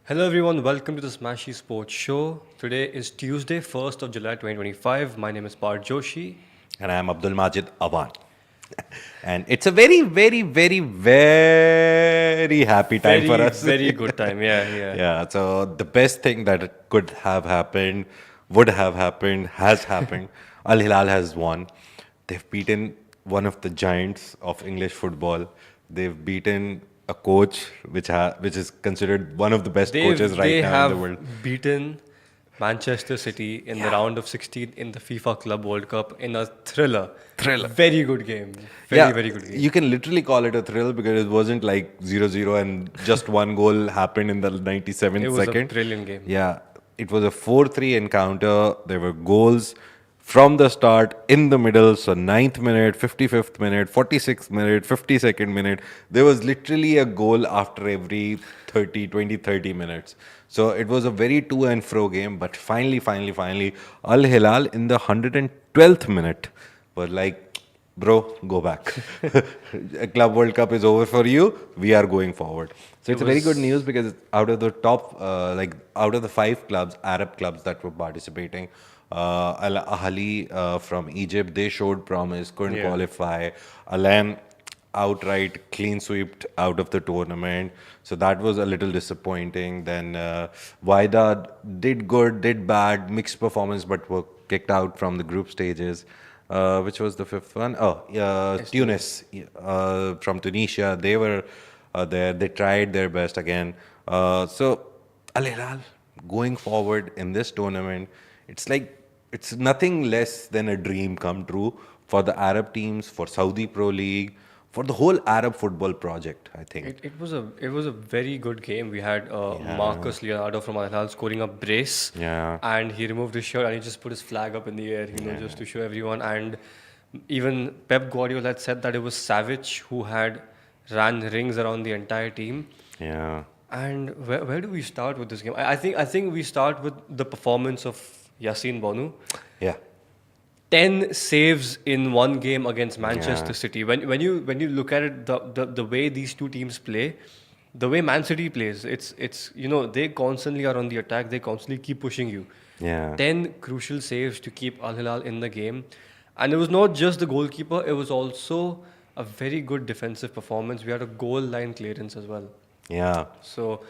Hello everyone, welcome to the Smashi Sports Show. Today is Tuesday, 1st of July 2025. My name is Parth Joshi. And I'm Abdul Majid Awan. And it's a very, very, very, very happy time for us. Very good time, yeah. Yeah, so the best thing that could have happened, would have happened, has happened. Al Hilal has won. They've beaten one of the giants of English football. They've beaten a coach which is considered one of the best coaches right now in the world. They have beaten Manchester City in the round of 16 in the FIFA Club World Cup in a thriller. Very good game. Very good game. You can literally call it a thrill because it wasn't like 0-0 and just one goal happened in the 97th second. It was a brilliant game. Yeah, it was a 4-3 encounter. There were goals from the start, in the middle, so 9th minute, 55th minute, 46th minute, 52nd minute. There was literally a goal after every 30 minutes. So it was a very to and fro game, but finally, Al Hilal in the 112th minute were like, bro, go back. Club World Cup is over for you. We are going forward. So it's a very good news because out of the top, out of the 5 clubs, Arab clubs that were participating, Al Ahly from Egypt, they showed promise, couldn't qualify. Alan outright clean swept out of the tournament, so that was a little disappointing. Then Wydad did good, did bad, mixed performance, but were kicked out from the group stages. Which was the 5th one? Tunis from Tunisia. They were there. They tried their best again. So Al Hilal going forward in this tournament, it's nothing less than a dream come true for the Arab teams, for Saudi Pro League, for the whole Arab football project, I think. It was a very good game. We had Marcus Leonardo from Al Hilal scoring a brace, and he removed his shirt and he just put his flag up in the air, just to show everyone. And even Pep Guardiola had said that it was Savage who had ran rings around the entire team. Yeah. And where do we start with this game? I think we start with the performance of Yassine Bonou. Yeah. 10 saves in one game against Manchester City. When you look at it, the way these two teams play, the way Man City plays, it's they constantly are on the attack. They constantly keep pushing you. Yeah. 10 crucial saves to keep Al Hilal in the game, and it was not just the goalkeeper. It was also a very good defensive performance. We had a goal line clearance as well. Yeah. So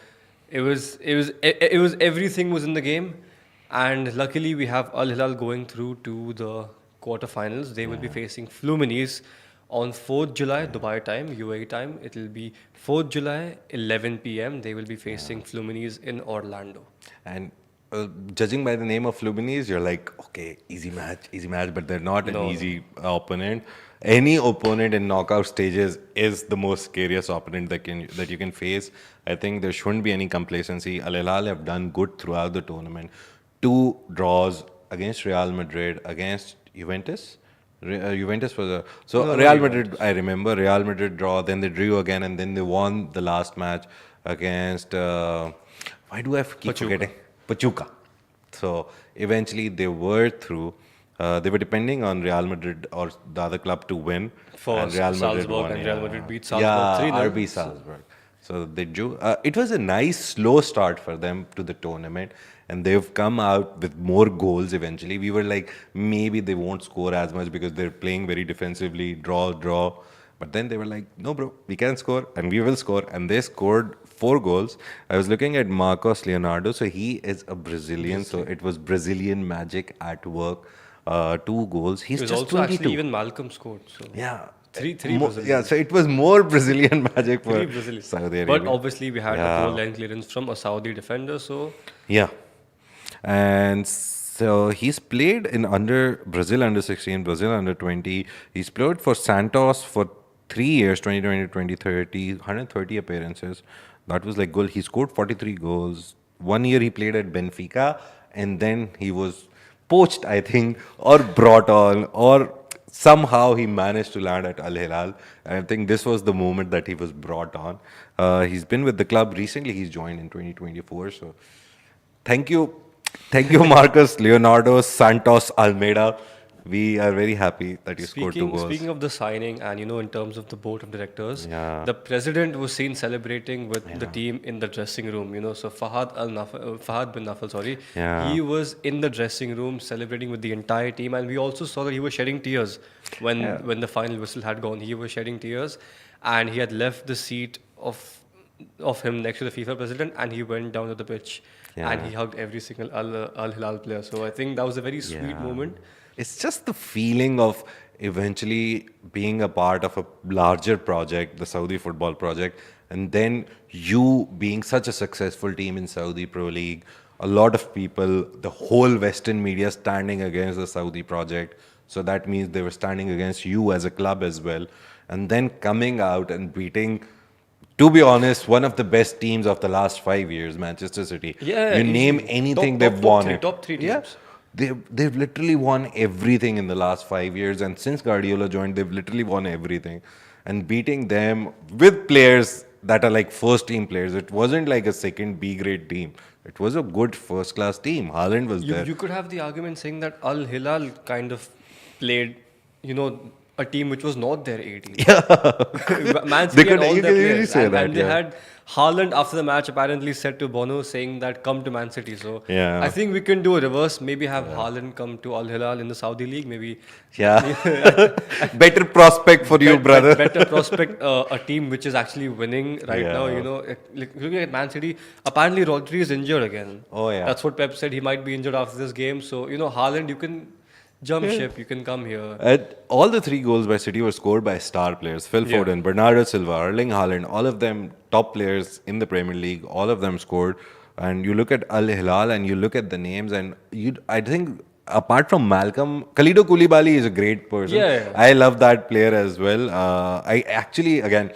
it was everything was in the game. And luckily, we have Al Hilal going through to the quarterfinals. They will be facing Fluminense on 4th July, Dubai time, UAE time. It will be 4th July, 11 p.m. They will be facing Fluminense in Orlando. And judging by the name of Fluminense, you're like, okay, easy match, but they're not an easy opponent. Any opponent in knockout stages is the most scariest opponent that you can face. I think there shouldn't be any complacency. Al Hilal have done good throughout the tournament. 2 draws against Real Madrid, against Juventus. Juventus was Real Madrid. I remember Real Madrid draw. Then they drew again, and then they won the last match against. Why do I keep forgetting? Pachuca. So eventually they were through. They were depending on Real Madrid or the other club to win. For and Real Madrid Salzburg, won, and Real Madrid beat Salzburg 3-0. RB Salzburg. So they drew. It was a nice slow start for them to the tournament, and they've come out with more goals eventually. We were like, maybe they won't score as much because they're playing very defensively, draw. But then they were like, no, bro, we can score and we will score. And they scored 4 goals. I was looking at Marcos Leonardo. So he is a Brazilian. So it was Brazilian magic at work. 2 goals. It He's was just also actually 22. even Malcolm scored. So Yeah. three Brazilians. Yeah, so it was more Brazilian magic for Three Brazilians. Saudi Arabia. But obviously we had a Yeah. goal line clearance from a Saudi defender. So Yeah. And so he's played in Brazil under 16, Brazil under 20. He's played for Santos for 3 years, 2020 to 2030, 130 appearances. That was like goal. He scored 43 goals. 1 year he played at Benfica, and then he was poached, I think, or brought on, or somehow he managed to land at Al Hilal. And I think this was the moment that he was brought on. He's been with the club recently. He's joined in 2024. So thank you. Thank you, Marcus Leonardo Santos Almeida. We are very happy that you scored 2 goals. Speaking of the signing, and in terms of the board of directors, Yeah. the president was seen celebrating with the team in the dressing room. So Fahad bin Nafal, sorry, Yeah. he was in the dressing room celebrating with the entire team, and we also saw that he was shedding tears when the final whistle had gone. He was shedding tears, and he had left the seat of him next to the FIFA president, and he went down to the pitch, and he hugged every single Al Hilal player. So I think that was a very sweet moment. It's just the feeling of eventually being a part of a larger project, the Saudi football project, and then you being such a successful team in Saudi Pro League, a lot of people, the whole Western media standing against the Saudi project. So that means they were standing against you as a club as well. And then coming out and beating, to be honest, one of the best teams of the last 5 years, Manchester City. Yeah, you name easily. anything, Top they've won three, it. top three Yeah. teams. They've literally won everything in the last 5 years, and since Guardiola joined, they've literally won everything. And beating them with players that are like first team players, it wasn't like a second B grade team. It was a good first class team. Haaland was there. You could have the argument saying that Al Hilal kind of played, a team which was not their A team. Yeah. Man City had all you their can really players. say and, that, and they yeah. had Haaland after the match apparently said to Bonou saying that come to Man City. So Yeah. I think we can do a reverse. Maybe have Haaland come to Al Hilal in the Saudi League. Maybe Yeah. Better prospect for you, brother. better prospect a team which is actually winning right now. Like, looking at Man City, apparently Rodri is injured again. Oh, yeah. That's what Pep said. He might be injured after this game. So Haaland, you can jump ship. You can come here. All the 3 goals by City were scored by star players. Phil Yeah. Foden, Bernardo Silva, Erling Haaland, all of them top players in the Premier League. All of them scored. And you look at Al Hilal and you look at the names, and I think apart from Malcolm, Khalidou Koulibaly is a great person. Yeah. I love that player as well. I actually, again,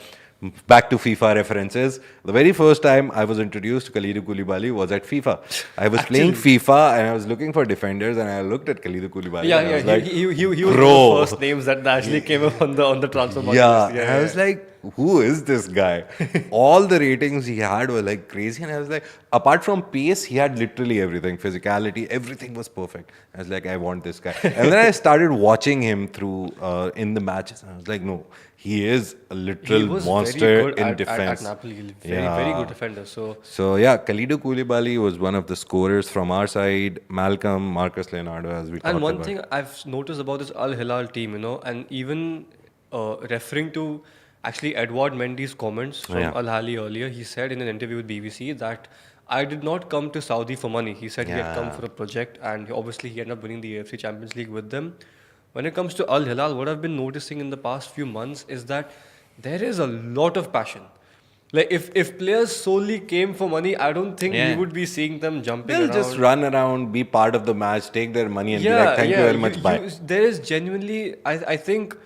back to FIFA references. The very first time I was introduced to Khalidou Koulibaly was at FIFA. I was playing FIFA and I was looking for defenders, and I looked at Khalidou Koulibaly. Yeah, and I yeah. was like, He was one bro. of the first names that actually came up on the transfer market Yeah, list. and I was like, who is this guy? All the ratings he had were like crazy, and I was like, apart from pace, he had literally everything, physicality, everything was perfect. I was like, I want this guy. And then I started watching him through in the matches, and I was like, no, he is a literal He was monster very good in at defense. Napoli. Very good defender. So yeah, Khalidou Koulibaly was one of the scorers from our side. Malcolm, Marcus Leonardo, as we talked And one about. thing I've noticed about this Al Hilal team, and even referring to actually Edward Mendy's comments from Yeah. Al Ahly earlier, he said in an interview with BBC that I did not come to Saudi for money. He said he had come Yeah. for a project, and obviously he ended up winning the AFC Champions League with them. When it comes to Al Hilal, what I've been noticing in the past few months is that there is a lot of passion. Like if players solely came for money, I don't think Yeah. we would be seeing them jumping They'll around. just run around, be part of the match, take their money, and be like, thank you very much, bye. There is genuinely, I think,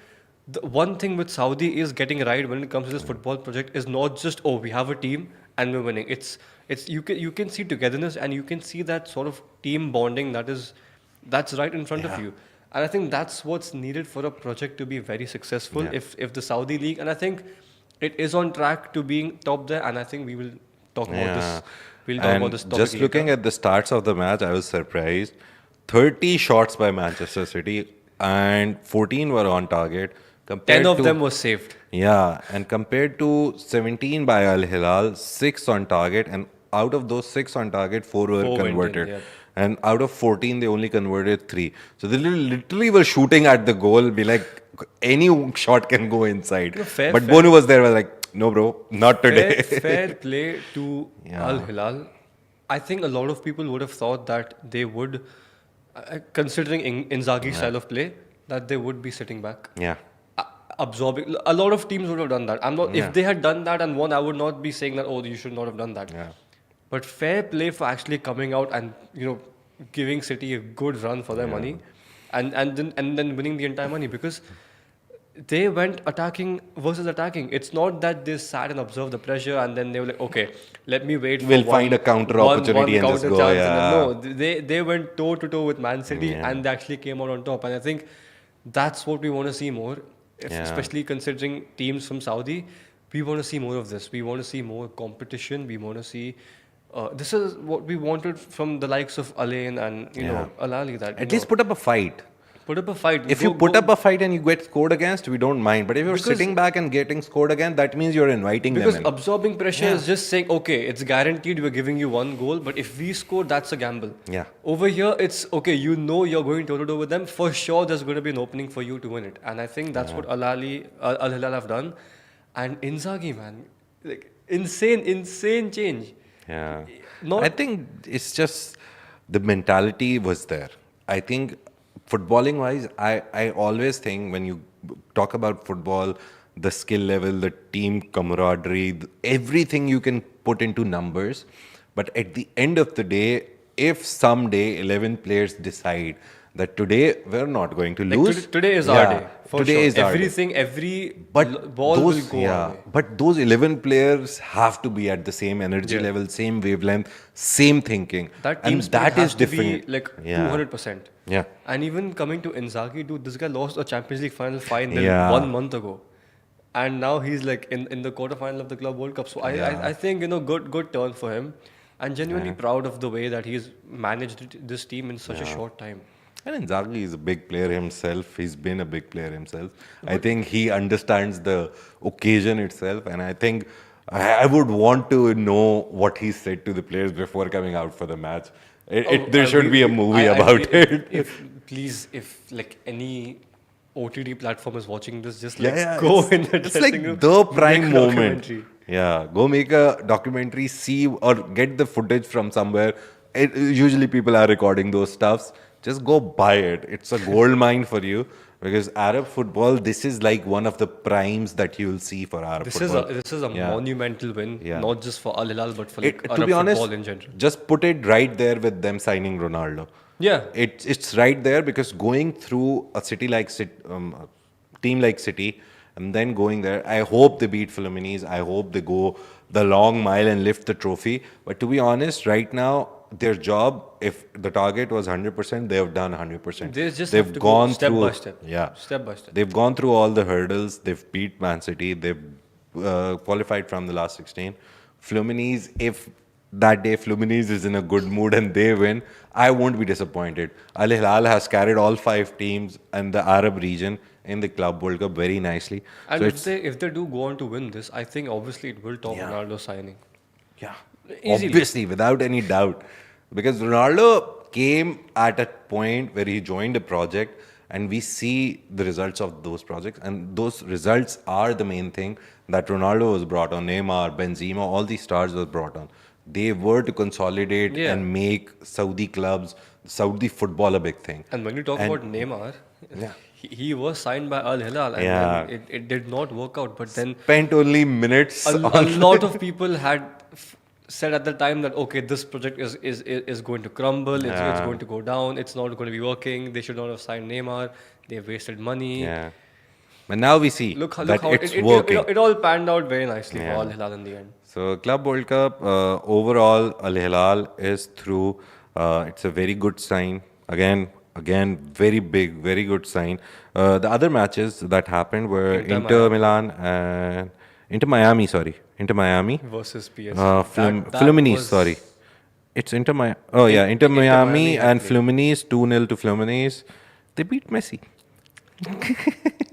the one thing with Saudi is getting right when it comes to this football project is not just, oh, we have a team and we're winning. It's you can see togetherness, and you can see that sort of team bonding that's right in front of you. And I think that's what's needed for a project to be very successful. Yeah. If the Saudi League, and I think it is on track to being top there, and I think we will talk about this. We'll talk about this topic just later. looking at the starts of the match, I was surprised. 30 shots by Manchester City and 14 were on target. 10 Compared of to them was saved. Yeah, and compared to 17 by Al Hilal, 6 on target, and out of those 6 on target, 4 were 4 went in, converted. yeah. And out of 14, they only converted 3. So they literally were shooting at the goal, be like, any shot can go inside. No, fair, But fair. Bonou was there, was like, no, bro, not today. Fair play to Al Yeah. Hilal. I think a lot of people would have thought that they would, considering Inzaghi's style of play, that they would be sitting back, Yeah. absorbing. A lot of teams would have done that. I'm not. Yeah. If they had done that and won, I would not be saying that. Oh, you should not have done that. Yeah. But fair play for actually coming out and giving City a good run for their money, and then winning the entire money because they went attacking versus attacking. It's not that they sat and observed the pressure and then they were like, okay, let me wait for We'll find a counter opportunity and just counter go, chance. yeah. And then, no, they went toe to toe with Man City Yeah. and they actually came out on top. And I think that's what we want to see more, Yeah. especially considering teams from Saudi. We want to see more of this. We want to see more competition. We want to see. This is what we wanted from the likes of Alain and Yeah. Al Ahly. That At least put up a fight. put up a fight. If you put up a fight and you get scored against, we don't mind. But if you're Because- sitting back and getting scored against, that means you're inviting Because them in. absorbing pressure is just saying, okay, it's guaranteed we're giving you one goal, but if we score, that's a gamble. Yeah. Over here, it's okay, you're going toe to toe with them. For sure, there's going to be an opening for you to win it. And I think that's what Al Hilal have done. And Inzaghi, man, like insane change. Yeah. Not- I think it's just the mentality was there. I think footballing wise, I always think when you talk about football, the skill level, the team camaraderie, everything you can put into numbers. But at the end of the day, if someday 11 players decide that today we're not going to Like lose. today is our day. For today sure. is our day. Everything, every But ball those, will go our way. But those 11 players have to be at the same energy Yeah. level, same wavelength, same thinking. That team and spirit that has is to different. be like Yeah. 200%. Yeah. And even coming to Inzaghi, dude, this guy lost a Champions League final Yeah. 1 month ago. And now he's like in the quarterfinal of the Club World Cup. So I think, good turn for him. And genuinely proud of the way that he's managed this team in such a short time. And Inzaghi is a big player himself. He's been a big player himself. I think he understands the occasion itself. And I think I would want to know what he said to the players before coming out for the match. There should be a movie about it. Please, if like any OTT platform is watching this, just Yeah, go it's, in the it's dressing like room, the make prime a moment. documentary. Yeah, go make a documentary, see or get the footage from somewhere. Usually people are recording those stuffs. Just go buy it. It's a gold mine for you because Arab football, this is like one of the primes that you will see for Arab football. This is a Yeah. monumental win, Yeah. not just for Al Hilal but for like To Arab be honest, football in general. just put it right there with them signing Ronaldo. Yeah. It's right there because going through a team like City, and then going there, I hope they beat Fluminense. I hope they go the long mile and lift the trophy. But to be honest, right now, their job, if the target was 100%, they have done 100%. They just They've have to gone go step through, by step. Yeah, Step by step. they've gone through all the hurdles. They've beat Man City. They've qualified from the last 16. Fluminense, if that day Fluminense is in a good mood and they win, I won't be disappointed. Al Hilal has carried all 5 teams in the Arab region in the Club World Cup very nicely. And So if they do go on to win this, I think obviously it will top Yeah. Ronaldo signing. yeah, Easily. obviously, without any doubt. Because Ronaldo came at a point where he joined a project and we see the results of those projects. And those results are the main thing that Ronaldo was brought on, Neymar, Benzema, all these stars were brought on. They were to consolidate Yeah. and make Saudi clubs, Saudi football a big thing. And when you talk about Neymar, he was signed by Al Hilal and Yeah. then it did not work out. But then Spent only minutes a on lot of people had said at the time that okay, this project is going to crumble, it's going to go down, it's not going to be working. They should not have signed Neymar. They've wasted money. Yeah. But now we see Look that how it's it working. it all panned out very nicely for Yeah. Al Hilal in the end. So Club World Cup, overall, Al Hilal is through. It's a very good sign. Again, very big, very good sign. The other matches that happened were Inter Milan and Inter Miami. Inter Miami. Versus PSG. Fluminense. Sorry, it's Inter Miami. Oh yeah, Inter Miami Miami and had played. Fluminense 2-0 to Fluminense. They beat Messi.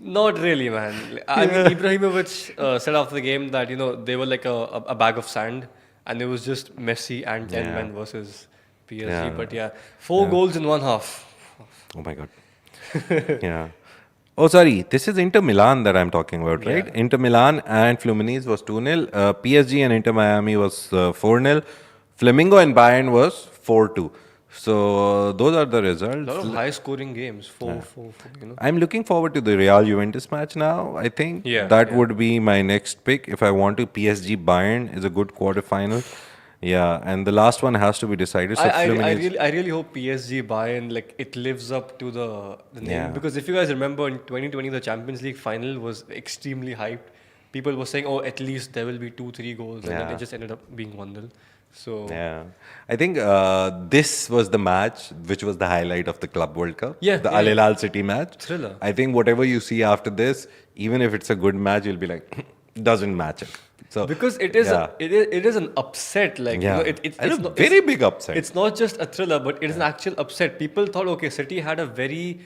Not really, man. I mean, Ibrahimovic said after the game that they were like a bag of sand, and it was just Messi and 10 men versus PSG. Yeah. But yeah, four Yeah. goals in one half. Oh my God. Yeah. Oh, sorry. This is Inter Milan that I'm talking about, right? Yeah. Inter Milan and Fluminense was 2-0. PSG and Inter Miami was 4-0. Flamingo and Bayern was 4-2. So those are the A lot results. of high-scoring games. 4-4-4. I'm looking forward to the Real Juventus match now. I think Yeah, that yeah. would be my next pick if I want to. PSG Bayern is a good quarterfinal. Yeah, and the last one has to be decided. I, So I, I Fluminense. really I really hope PSG Bayern like it lives up to the name, Yeah. because if you guys remember in 2020 the Champions League final was extremely hyped. People were saying, oh, at least there will be 2-3 goals, and then it Yeah. just ended up being 1-0. So Yeah, I think this was the match which was the highlight of the Club World Cup, yeah, the yeah, Al yeah. Hilal City match. Thriller. I think whatever you see after this, even if it's a good match, you'll be like, doesn't match it. So Because it is yeah, it is an upset, like yeah, and a it's not very big upset. it's not just a thriller, but it is an actual upset. People thought, okay, City had a they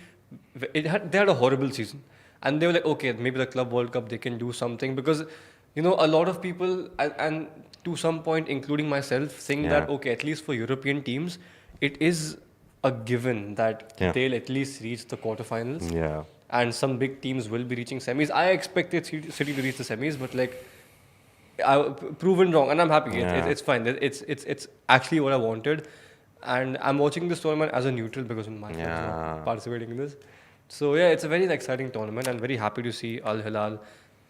had a horrible season, and they were like, okay, maybe the Club World Cup they can do something, because a lot of people, and to some point, including myself, think that, Yeah. okay, at least for European teams, it is a given that Yeah. they'll at least reach the quarterfinals, Yeah, and some big teams will be reaching semis. I expected City to reach the semis, but like proven wrong, and I'm happy. Yeah. It's fine. It's actually what I wanted, and I'm watching this tournament as a neutral because my friends Yeah. not participating in this. So yeah, it's a very exciting tournament, and very happy to see Al Hilal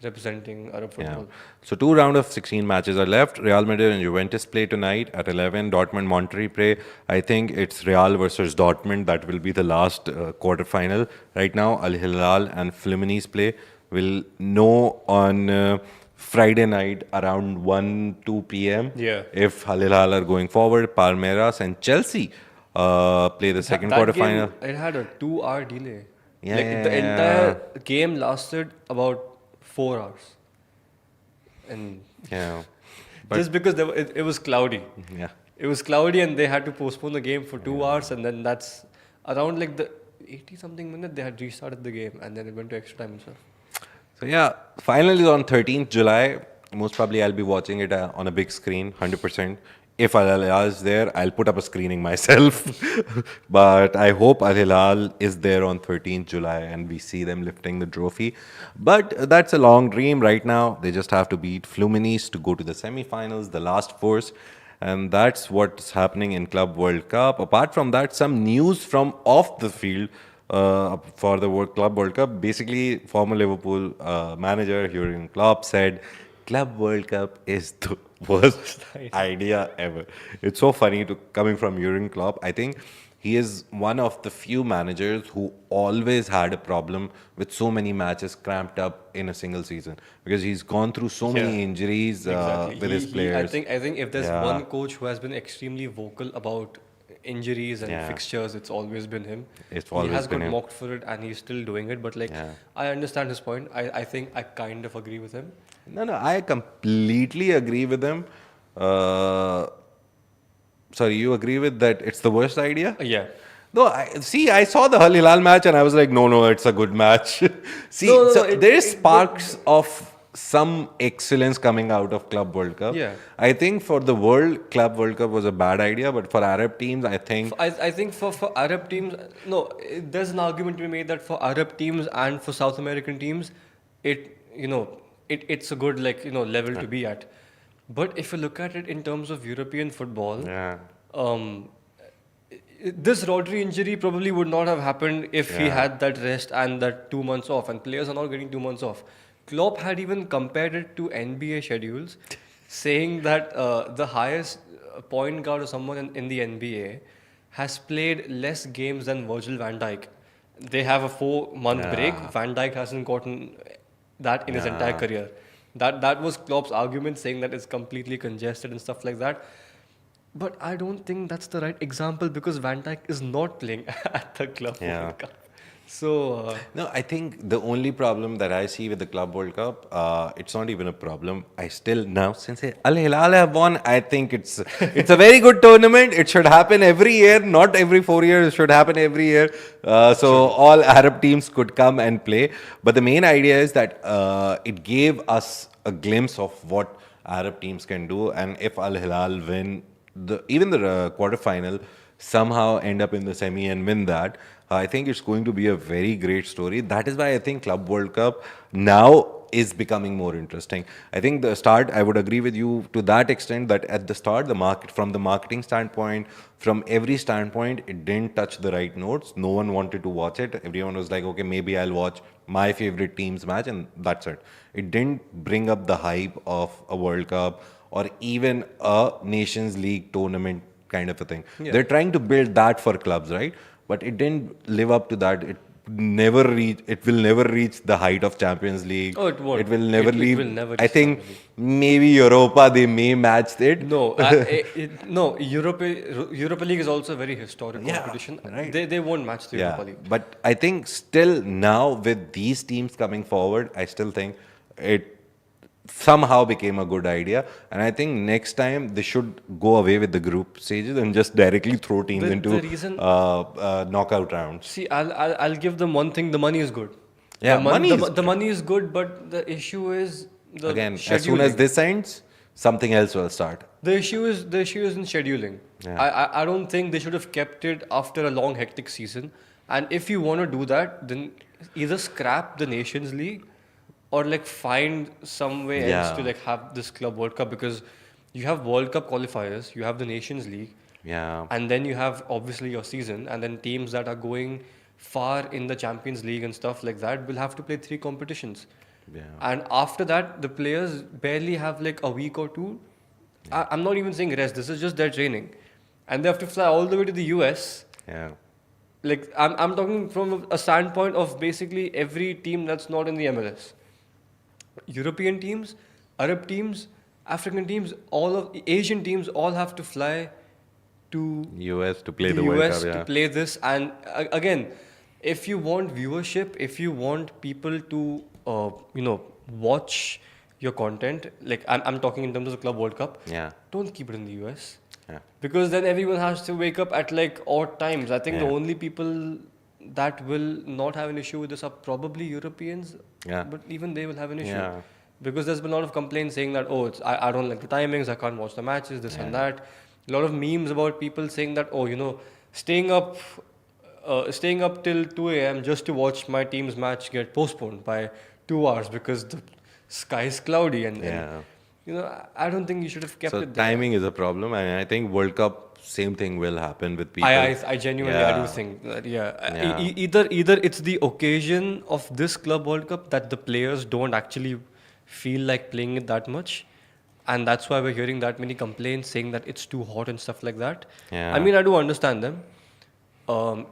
representing Arab yeah. football. So 2 round of 16 matches are left. Real Madrid and Juventus play tonight at 11. Dortmund Monterrey play. I think it's Real versus Dortmund that will be the last quarter-final. Right now, Al Hilal and Fluminense play. We'll know on Friday night around 1-2 p.m. Yeah. if Al Hilal are going forward. Palmeiras and Chelsea play the second That quarter-final. game, it had a 2 hour delay. Yeah, Like yeah, the yeah. entire game lasted about 4 hours, and Yeah. But just because it was cloudy. yeah. It was cloudy, and they had to postpone the game for 2 hours, and then that's around like the 80 something minute they had restarted the game, and then it went to extra time and stuff. So yeah, final is on 13th July. Most probably I'll be watching it on a big screen, 100%. If Al Hilal is there, I'll put up a screening myself. But I hope Al Hilal is there on 13th July and we see them lifting the trophy. But that's a long dream right now. They just have to beat Fluminense to go to the semi-finals, the last fours. And that's what's happening in Club World Cup. Apart from that, some news from off the field for the Club World Cup. Basically, former Liverpool manager Jurgen Klopp said, Club World Cup is the worst idea ever. It's so funny coming from Jurgen Klopp. I think he is one of the few managers who always had a problem with so many matches cramped up in a single season, because he's gone through so many Yeah. injuries Exactly. with his players. I think if there's Yeah. one coach who has been extremely vocal about injuries and Yeah. fixtures, it's always been him. It's He always has been got him. mocked for it, and he's still doing it. But like, Yeah. I understand his point. I think I kind of agree with him. No, I completely agree with him. Uh, sorry, you agree with that it's the worst idea? Yeah. No, I saw the Al Hilal match and I was like, no, it's a good match. See, No, so it- there is it- sparks of some excellence coming out of Club World Cup. Yeah. I think for the world, Club World Cup was a bad idea, but for Arab teams, I think I think for Arab teams, no, there's an argument to be made that for Arab teams and for South American teams, it's a good level to be at. But if you look at it in terms of European football, yeah. um, this Rodri injury probably would not have happened if he Yeah. had that rest and that 2 months off. And players are not getting 2 months off. Klopp had even compared it to NBA schedules, saying that the highest point guard or someone in the NBA has played less games than Virgil van Dijk. They have a 4 month break. Yeah. Van Dijk hasn't gotten that in his entire Yeah. career. That was Klopp's argument, saying that it's completely congested and stuff like that. But I don't think that's the right example, because Van Dijk is not playing at the Club Yeah. World Cup. So, No, I think the only problem that I see with the Club World Cup, it's not even a problem. I still now, since Al Hilal have won, I think it's a very good tournament. It should happen every year, not every 4 years. It should happen every year. So all Arab teams could come and play. But the main idea is that it gave us a glimpse of what Arab teams can do, and if Al Hilal win even the quarterfinal, somehow end up in the semi and win that, I think it's going to be a very great story. That is why I think Club World Cup now is becoming more interesting. I think the start, I would agree with you to that extent that at the start, the market, from the marketing standpoint, from every standpoint, it didn't touch the right notes. No one wanted to watch it. Everyone was like, okay, maybe I'll watch my favorite team's match, and that's it. It didn't bring up the hype of a World Cup or even a Nations League tournament kind of a thing. yeah. They're trying to build that for clubs, right? But it didn't live up to that. It will never reach the height of Champions League. Oh, it won't. It will never It leave. will never I reach think Champions League. maybe Europa they may match it. No, no. Europa League is also a very historic Yeah, competition. right. They won't match the Europa Yeah, League. but I think still now with these teams coming forward, I still think it somehow became a good idea. And I think next time they should go away with the group stages and just directly throw teams The into reason- knockout rounds. See, I'll give them one thing. The money is good. Yeah, money is the money is good, but the issue is the Again, as scheduling. soon as this ends, something else will start. The issue is in scheduling. Yeah. I don't think they should have kept it after a long hectic season. And if you want to do that, then either scrap the Nations League or like find some way else Yeah. to like have this Club World Cup, because you have World Cup qualifiers, you have the Nations League, Yeah. and then you have obviously your season, and then teams that are going far in the Champions League and stuff like that will have to play 3 competitions. Yeah. And after that, the players barely have like a week or two. I'm not even saying rest. This is just their training, and they have to fly all the way to the US. Yeah. Like I'm talking from a standpoint of basically every team that's not in the MLS. European teams, Arab teams, African teams, all of Asian teams all have to fly to US to play the the World US Cup. to Yeah. play this. And again, if you want viewership, if you want people to watch your content, like I'm talking in terms of Club World Cup, Yeah. don't keep it in the US. Yeah. Because then everyone has to wake up at like odd times. I think the Yeah. only people that will not have an issue with this are probably Europeans. Yeah. But even they will have an issue. Yeah. Because there's been a lot of complaints saying that, oh, I don't like the timings, I can't watch the matches, this and that. A lot of memes about people saying that, oh, staying up till 2 a.m. just to watch my team's match get postponed by 2 hours because the sky is cloudy. And I don't think you should have kept So it there. timing is a problem, and I think World Cup, same thing will happen with people. I genuinely I do think that Yeah. Either it's the occasion of this Club World Cup that the players don't actually feel like playing it that much, and that's why we're hearing that many complaints saying that it's too hot and stuff like that. Yeah. I mean, I do understand them.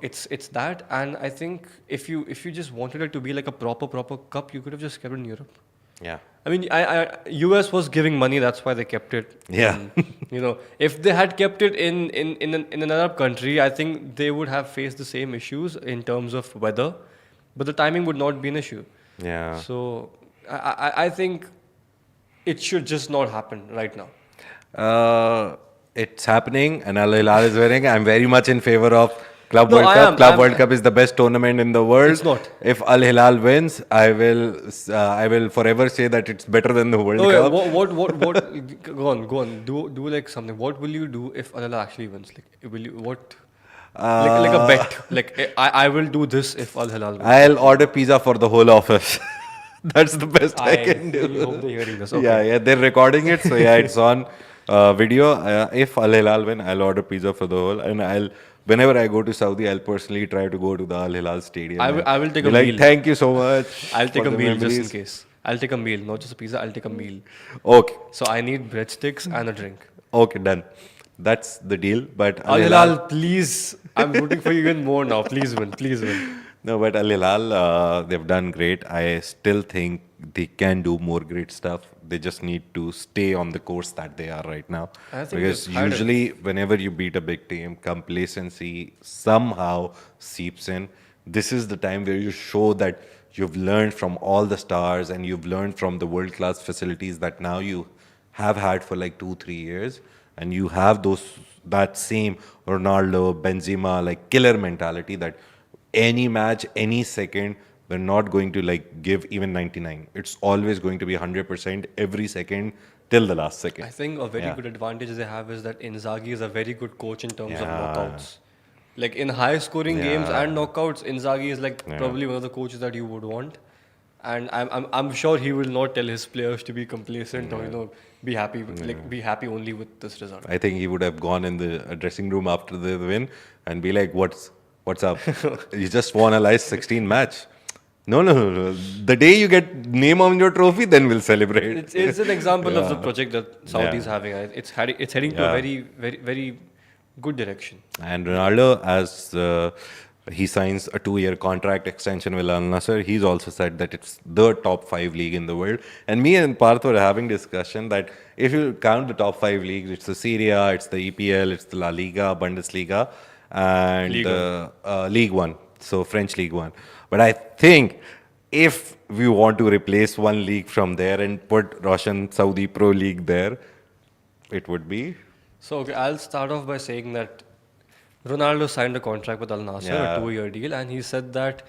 It's that, and I think if you just wanted it to be like a proper cup, you could have just kept it in Europe. Yeah. I mean, US was giving money, that's why they kept it. Yeah. If they had kept it in another country, I think they would have faced the same issues in terms of weather, but the timing would not be an issue. Yeah. So I think it should just not happen right now. It's happening, and Al Hilal is winning. I'm very much in favor of Club No, World I Cup. am. Club World Cup is the best tournament in the world. It's not. If Al Hilal wins, I will forever say that it's better than the World Okay, Cup. what? Go on. Do like something. What will you do if Al Hilal actually wins? Like, will you what? Like a bet. Like I will do this if Al Hilal wins. I'll order pizza for the whole office. That's the best I can do. really hope they're hearing this. Okay. Yeah, they're recording it, so yeah, it's on video. If Al Hilal win, I'll order pizza for the whole, and whenever I go to Saudi, I'll personally try to go to the Al Hilal stadium. I will take Be a like, meal. thank you so much. I'll take for a the meal just in memories." case. I'll take a meal, not just a pizza. I'll take a meal. Okay, So I need breadsticks and a drink. okay, done. That's the deal. But Al Hilal, please. I'm rooting for you even more now. Please win. Please win. No, but Al Hilal, they've done great. I still think they can do more great stuff. They just need to stay on the course that they are right now. I think Because they've had it. usually, whenever you beat a big team, complacency somehow seeps in. this is the time where you show that you've learned from all the stars and you've learned from the world class facilities that now you have had for like 2 3 years, and you have that same Ronaldo, Benzema like killer mentality that any match, any second, we're not going to like give even 99. It's always going to be 100% every second till the last second. I think a very Yeah. good advantage they have is that Inzaghi is a very good coach in terms of Yeah. knockouts. Like in high scoring games Yeah. and knockouts, Inzaghi is like Yeah. probably one of the coaches that you would want. And I'm sure he will not tell his players to be complacent or be happy be happy only with this result. I think he would have gone in the dressing room after the win and be like, "What's up? You just won a last 16 match. No. The day you get name on your trophy, then we'll celebrate." It's an example of the Yeah. project that Saudi is Yeah. having. It's heading to a Yeah. very very very good direction. And Ronaldo, as he signs a 2-year contract extension with Al Nassr, he's also said that it's the top 5 league in the world. And me and Parth were having discussion that if you count the top 5 leagues, it's the Serie A, it's the EPL, it's the La Liga, Bundesliga, and League One, so French League One. But I think if we want to replace one league from there and put Russian Saudi Pro League there, it would be. So okay, I'll start off by saying that Ronaldo signed a contract with Al Nassr, Yeah. a 2-year deal, and he said that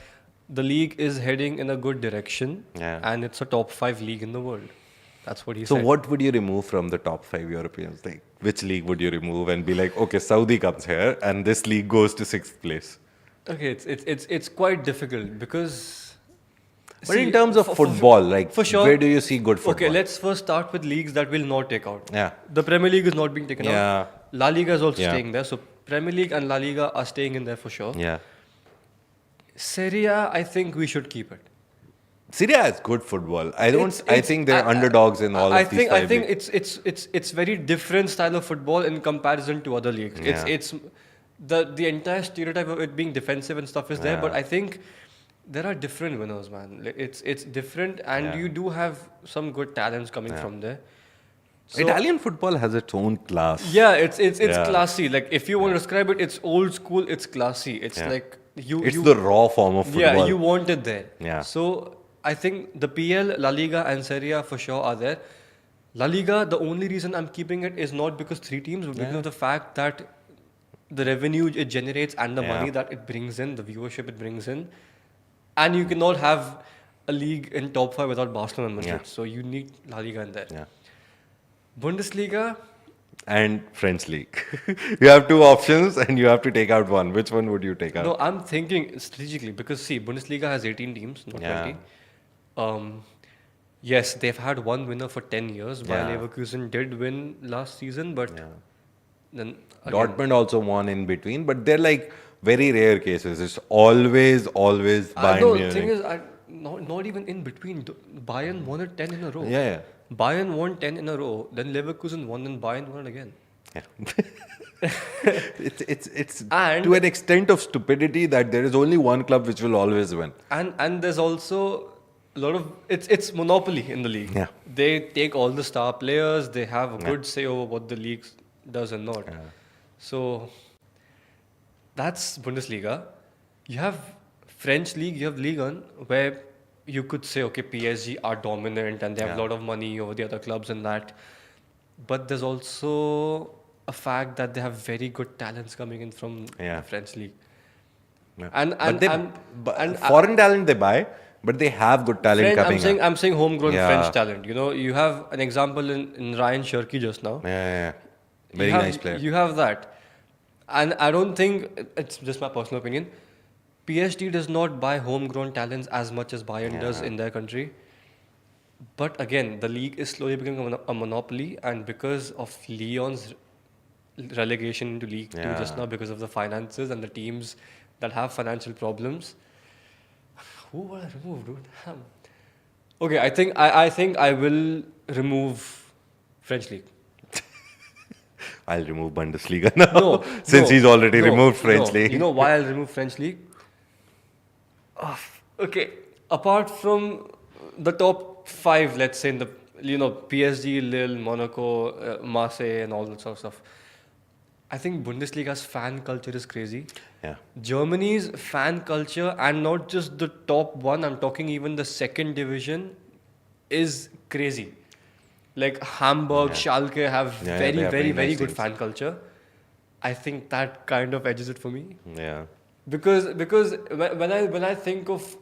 the league is heading in a good direction, Yeah. and it's a top 5 league in the world. That's what he So said. what would you remove from the top 5 Europeans? Like, which league would you remove and be like, okay, Saudi comes here and this league goes to 6th place? Okay, it's quite difficult because. But in terms of football, like, for sure, where do you see good football? Okay, let's first start with leagues that will not take out. Yeah. The Premier League is not being taken Yeah. out. La Liga is also Yeah. staying there. So Premier League and La Liga are staying in there for sure. Yeah. Serie A, I think we should keep it. Serie A is good football. I think they're underdogs in all of these I five think leagues. it's very different style of football in comparison to other leagues. Yeah. It's the entire stereotype of it being defensive and stuff is there, but I think there are different winners, man. Like, it's different, and Yeah. you do have some good talents coming from there. So- Italian football has its own class. Yeah, it's Yeah. classy. Like if you want to describe it, it's old school. It's classy. It's Yeah. like you. It's you, the raw form of football. Yeah, you want it there. Yeah. So I think the PL, La Liga, and Serie A for sure are there. La Liga, the only reason I'm keeping it is not because 3 teams, but because of the fact that the revenue it generates and the Yeah. money that it brings in, the viewership it brings in, and you cannot have a league in top 5 without Barcelona and Madrid. Yeah. So you need La Liga in there. Yeah. Bundesliga. And French league. You have 2 options and you have to take out one. Which one would you take out? No, I'm thinking strategically because see, Bundesliga has 18 teams, not Yeah. 20. Yes, they've had one winner for 10 years, while Yeah. Leverkusen did win last season, but Yeah. then again, Dortmund also won in between, but they're like very rare cases. It's always Bayern no, the Munich. thing is, not even in between. Bayern won it 10 in a row. Yeah. Bayern won 10 in a row, then Leverkusen won, and Bayern won it again. It's And- to an extent of stupidity that there is only one club which will always win. And there's also a lot of it's monopoly in the league. Yeah. They take all the star players. They have a good say over what the league does and not. So that's Bundesliga. You have French league. You have Ligue 1, where you could say, okay, PSG are dominant and they have a Yeah. lot of money over the other clubs and that. But there's also a fact that they have very good talents coming in from Yeah. the French league. Yeah. And but foreign talent they buy, but they have good talent coming I'm saying homegrown Yeah. French talent. You know, you have an example in Ryan Cherky just now. Yeah. Very You have- nice player. You have that. And I don't think, it's just my personal opinion, PSG does not buy homegrown talents as much as Bayern does in their country. But again, the league is slowly becoming a monopoly, and because of Lyon's relegation into League 2 just Yeah. now, because of the finances and the teams that have financial problems, who will I remove, dude? Damn. Okay, I think I will remove French league. I'll remove Bundesliga now. No, Since no, he's already no, removed French no. league. You know why I'll remove French league? Okay, apart from the top 5, let's say in the PSG, Lille, Monaco, Marseille, and all that sort of stuff. I think Bundesliga's fan culture is crazy. Yeah. Germany's fan culture, and not just the top one, I'm talking even the second division, is crazy. Like Hamburg, Yeah. Schalke have Yeah, they very, have very, very very nice good teams. fan culture. I think that kind of edges it for me. Yeah. Because when I think of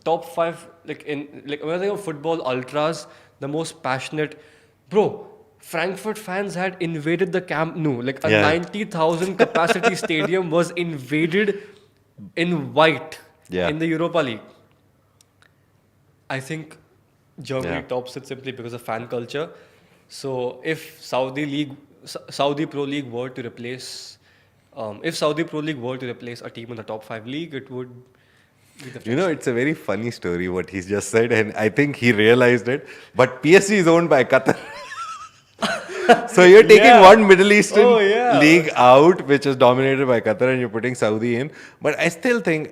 top five, like when I think of football ultras, the most passionate, bro. Frankfurt fans had invaded the Camp Nou. Like a Yeah. 90,000 capacity stadium was invaded in white Yeah. in the Europa League. I think Germany Yeah. tops it simply because of fan culture. So if Saudi Pro League were to replace, if Saudi Pro League were to replace a team in the top five league, it would be the You know, French league. it's a very funny story what he's just said, and I think he realized it. But PSG is owned by Qatar. So you're taking Yeah. one Middle Eastern Oh, yeah. league out, which is dominated by Qatar, and you're putting Saudi in. But I still think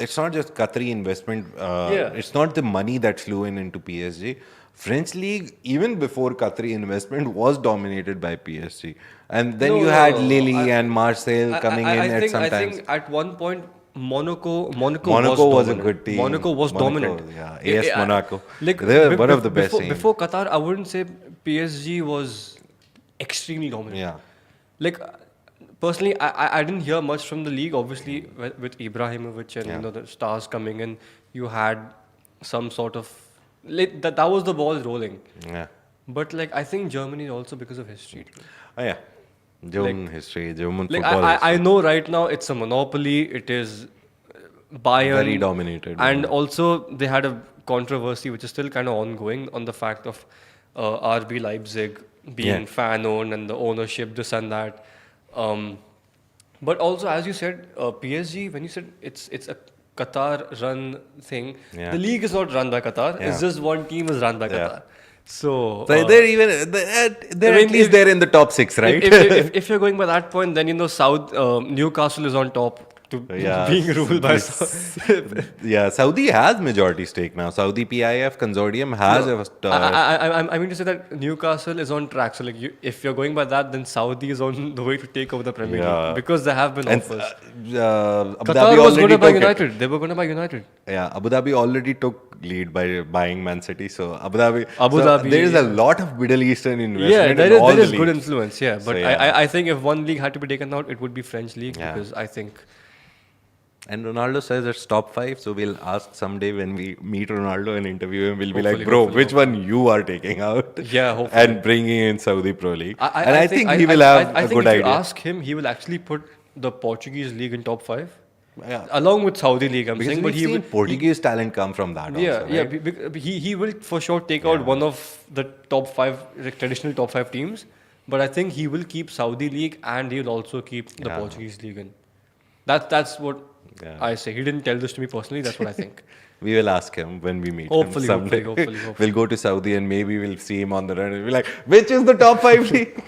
it's not just Qatari investment. Yeah. It's not the money that flew in into PSG. French league, even before Qatari investment, was dominated by PSG. And then No, you no, had no. Lille and Marseille coming in I at think some I times. think at one point Monaco Monaco was a dominant. good team. Monaco was dominant. Yeah, AS Monaco. Like They were one of the best before teams. before Qatar, I wouldn't say PSG was extremely dominant. Yeah. Like personally, I didn't hear much from the league. Obviously, with Ibrahimovic and Yeah. the stars coming in, you had some sort of that was the ball rolling. Yeah. But like I think Germany also because of history. Oh, yeah. German history, German Like football I history. know right now it's a monopoly. It is Bayern Very dominated, and yeah. also they had a controversy which is still kind of ongoing on the fact of RB Leipzig being Yeah. fan owned and the ownership, this and that. But also, as you said, PSG, when you said it's a Qatar run thing, Yeah. the league is not run by Qatar. Yeah. It's just one team is run by Yeah. Qatar. So, So they're even they're I mean, at least there in the top six, right? if you're going by that point, then Newcastle is on top to Yeah, being ruled by. yeah, Saudi has majority stake now. Saudi PIF consortium has I mean to say that Newcastle is on track. So like, if you're going by that, then Saudi is on the way to take over the Premier Yeah. League because there have been and offers. Abu Qatar Dhabi was going already to buy took it. United. They were going to buy United. Yeah, Abu Dhabi already took lead by buying Man City. So Abu Dhabi. There is a lot of Middle Eastern investment. Yeah, in all there the is good leagues. influence. Yeah, but So, yeah. I think if one league had to be taken out, it would be French league Yeah. because I think. And Ronaldo says it's top 5, so we'll ask someday when we meet Ronaldo and interview him, we'll be like, Hopefully, bro, hopefully, which one you are taking out? Yeah, hopefully. And bringing in Saudi Pro League. And I think he will I have a think good if idea. you ask him, he will actually put the Portuguese league in top 5. Yeah. Along with Saudi league, I'm Because saying, we've but he seen will. Portuguese talent come from that Yeah, also, yeah. right? He will for sure take out one of the top 5, like, traditional top 5 teams. But I think he will keep Saudi league and he'll also keep the Yeah. Portuguese league in. That's what Yeah. I say. He didn't tell this to me personally. That's what I think. We will ask him when we meet Hopefully, him someday. hopefully. We'll go to Saudi and maybe we'll see him on the run and be like, which is the top 5 league?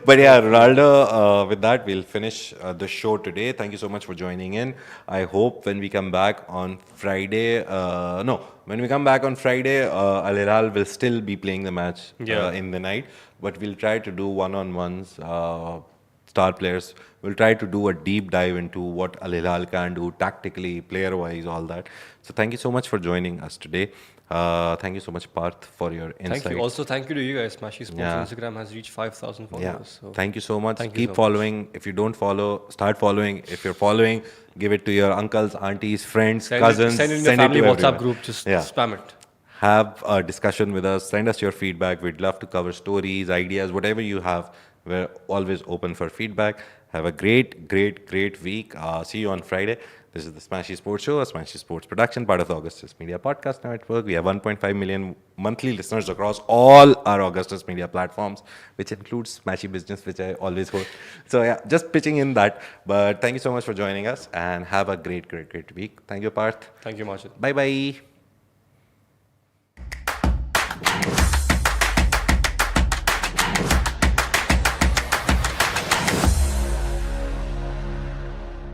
But yeah, Ronaldo, with that, we'll finish the show today. Thank you so much for joining in. I hope when we come back on Friday, when we come back on Friday, Al Hilal will still be playing the match in the night. But we'll try to do one-on-ones. Star players. We'll try to do a deep dive into what Al Hilal can do tactically, player-wise, all that. So thank you so much for joining us today. Thank you so much, Parth, for your insights. Thank you. Also, thank you to you guys. Smashi Sports Yeah. on Instagram has reached 5,000 followers. Yeah. So Thank you so much. Thank you Keep so much. following. If you don't follow, start following. If you're following, give it to your uncles, aunties, friends, cousins. Send in your it family to WhatsApp everyone. group. Just Yeah. spam it. Have a discussion with us. Send us your feedback. We'd love to cover stories, ideas, whatever you have. We're always open for feedback. Have a great week. See you on Friday. This is the Smashi Sports Show, a Smashi Sports production, part of the Augustus Media Podcast Network. We have 1.5 million monthly listeners across all our Augustus Media platforms, which includes Smashi Business, which I always host. So yeah, just pitching in that. But thank you so much for joining us and have a great week. Thank you, Parth. Thank you, Marshall. Bye-bye.